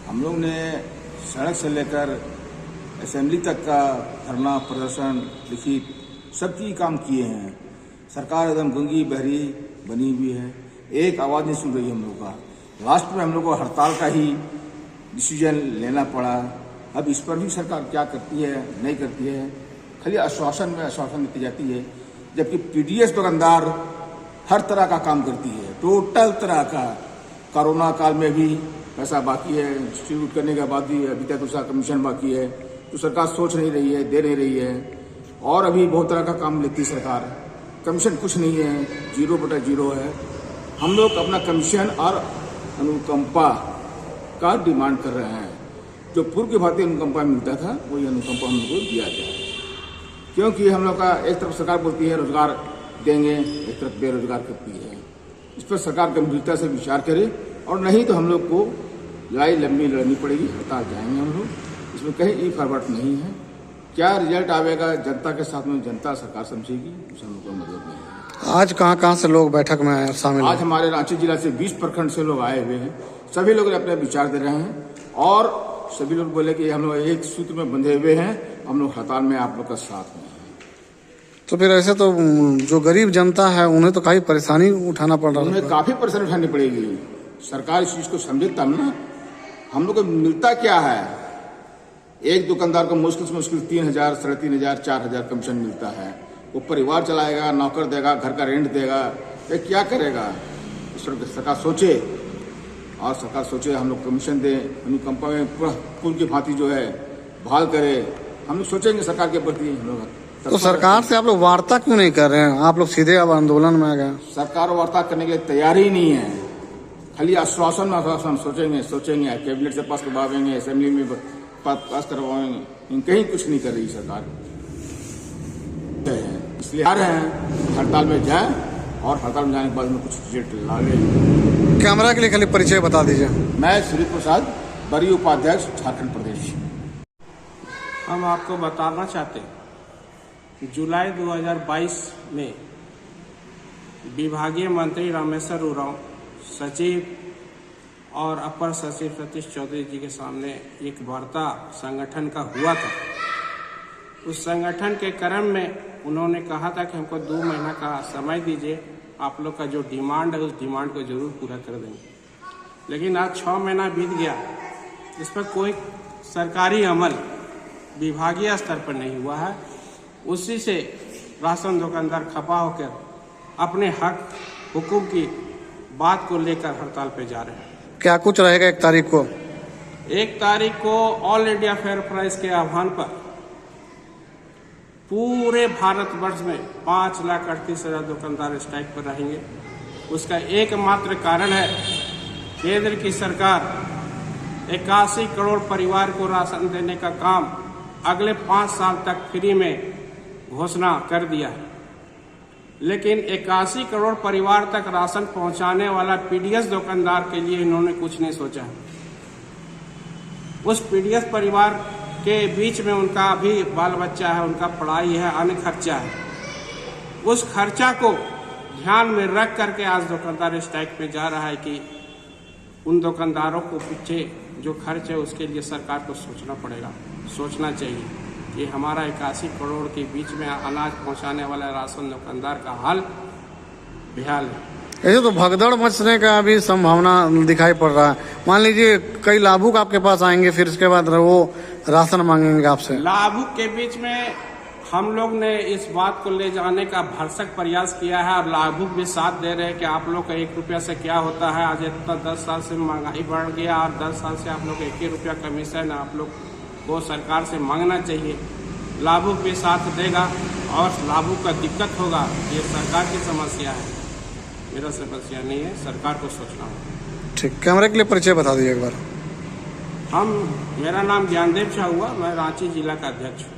हम लोग ने सड़क से लेकर असेंबली तक का धरना प्रदर्शन लिखित सब चीज काम किए हैं। सरकार एकदम गूंगी बहरी बनी हुई है, एक आवाज़ नहीं सुन रही हम लोग का। लास्ट में हम लोग को हड़ताल का ही डिसीजन लेना पड़ा। अब इस पर भी सरकार क्या करती है नहीं करती है, खाली आश्वासन में आश्वासन देती जाती है, जबकि पीडीएस दुकानदार हर तरह का काम करती है, टोटल तरह का। कोरोना काल में भी पैसा बाकी है, डिस्ट्रीब्यूट करने के बाद भी अभी तक उसका कमीशन बाकी है, तो सरकार सोच नहीं रही है, दे नहीं रही है। और अभी बहुत तरह का काम लेती है सरकार, कमीशन कुछ नहीं है, 0/0 है। हम लोग अपना कमीशन और अनुकंपा का डिमांड कर रहे हैं। जो पूर्व की भांति अनुकंपा मिलता था वही अनुकंपा हम लोग को दिया जाए, क्योंकि हम लोग का एक तरफ सरकार बोलती है रोजगार देंगे, एक तरफ बेरोजगार करती है। इस पर सरकार गंभीरता से विचार करे, और नहीं तो हम लोग को लड़ाई लंबी लड़नी पड़ेगी, हड़ताल जाएंगे हम लोग। इसमें कहीं ई फॉरवर्ड नहीं है। क्या रिजल्ट आवेगा जनता के साथ में, जनता सरकार समझेगी, उसमें हम लोग को मतलब नहीं है। आज कहाँ से लोग बैठक में शामिल? आज हमारे रांची जिला से 20 प्रखंड से लोग आए हुए हैं। सभी लोग अपने विचार दे रहे हैं, और सभी लोग बोले कि हम लोग एक सूत्र में बंधे हुए हैं, हम लोग हड़ताल में आप लोग का साथ में। तो फिर ऐसे तो जो गरीब जनता है उन्हें तो काफी परेशानी उठाना पड़ रहा है। उन्हें काफी परेशानी उठानी पड़ेगी। सरकार इस चीज को समझे तब ना। हम लोग को मिलता क्या है, एक दुकानदार को मुश्किल से मुश्किल 3,000, 3,500, 4,000 कमीशन मिलता है। वो परिवार चलाएगा, नौकर देगा, घर का रेंट देगा, ये क्या करेगा? इस पर सरकार सोचे, और सरकार सोचे हम लोग कमीशन दें, अनुकंपा में पूर्व की भांति जो है बहाल करे। हम लोग सोचेंगे सरकार के प्रति। हम लोग तो सरकार से आप लोग वार्ता क्यों नहीं कर रहे हैं? आप लोग सीधे अब आंदोलन में आ गए। सरकार वार्ता करने के लिए तैयार ही नहीं है, खाली आश्वासन में आश्वासन। सोचेंगे कैबिनेट से पास करवाएंगे, असेंबली में पास करवाएंगे, कहीं कुछ नहीं कर रही सरकार। इसलिए आ रहे हैं हड़ताल में जाए, और हड़ताल में जाने के बाद में कुछ रिजल्ट ला लें। कैमरा के लिए खाली परिचय बता दीजिए। मैं श्री प्रसाद, बरी उपाध्यक्ष, झारखंड प्रदेश। हम आपको बताना चाहते हैं, जुलाई 2022 में विभागीय मंत्री रामेश्वर उरांव, सचिव और अपर सचिव सतीश चौधरी जी के सामने एक वार्ता संगठन का हुआ था। उस संगठन के क्रम में उन्होंने कहा था कि हमको 2 महीना का समय दीजिए, आप लोग का जो डिमांड है उस डिमांड को जरूर पूरा कर देंगे। लेकिन आज 6 महीना बीत गया, इस पर कोई सरकारी अमल विभागीय स्तर पर नहीं हुआ है। उसी से राशन दुकानदार खपा होकर अपने हक हुकूम की बात को लेकर हड़ताल पे जा रहे हैं। क्या कुछ रहेगा 1 तारीख को? 1 तारीख को ऑल इंडिया फेयर प्राइस के आह्वान पर पूरे भारतवर्ष में 5,38,000 दुकानदार स्ट्राइक पर रहेंगे। उसका एकमात्र कारण है, केंद्र की सरकार 81 करोड़ परिवार को राशन देने का काम अगले 5 साल तक फ्री में घोषणा कर दिया है। लेकिन 81 करोड़ परिवार तक राशन पहुंचाने वाला पीडीएस दुकानदार के लिए इन्होंने कुछ नहीं सोचा है। उस पीडीएस परिवार के बीच में उनका भी बाल बच्चा है, उनका पढ़ाई है, अन्य खर्चा है। उस खर्चा को ध्यान में रख करके आज दुकानदार स्ट्राइक में जा रहा है कि उन दुकानदारों को पीछे जो खर्च है उसके लिए सरकार को सोचना पड़ेगा, सोचना चाहिए कि हमारा 81 करोड़ के बीच में अनाज पहुंचाने वाला राशन दुकानदार का हाल बेहाल है। ऐसे तो भगदड़ मचने का भी संभावना दिखाई पड़ रहा है। मान लीजिए कई लाभुक आपके पास आएंगे, फिर इसके बाद वो राशन मांगेंगे आपसे। लाभुक के बीच में हम लोग ने इस बात को ले जाने का भरसक प्रयास किया है, और लाभुक भी साथ दे रहे हैं कि आप लोग का 1 रुपया से क्या होता है। आज इतना 10 साल से महंगाई बढ़ गया, और 10 साल से आप लोग 1 रुपया कमीशन आप लोग को सरकार से मांगना चाहिए। लाभुक भी साथ देगा, और लाभुक का दिक्कत होगा, ये सरकार की समस्या है, मेरा समस्या नहीं है, सरकार को सोचना होगा। ठीक, कैमरे के लिए परिचय बता दीजिए एक बार। मेरा नाम ज्ञानदेव शाह हुआ, मैं रांची जिला का अध्यक्ष हूँ।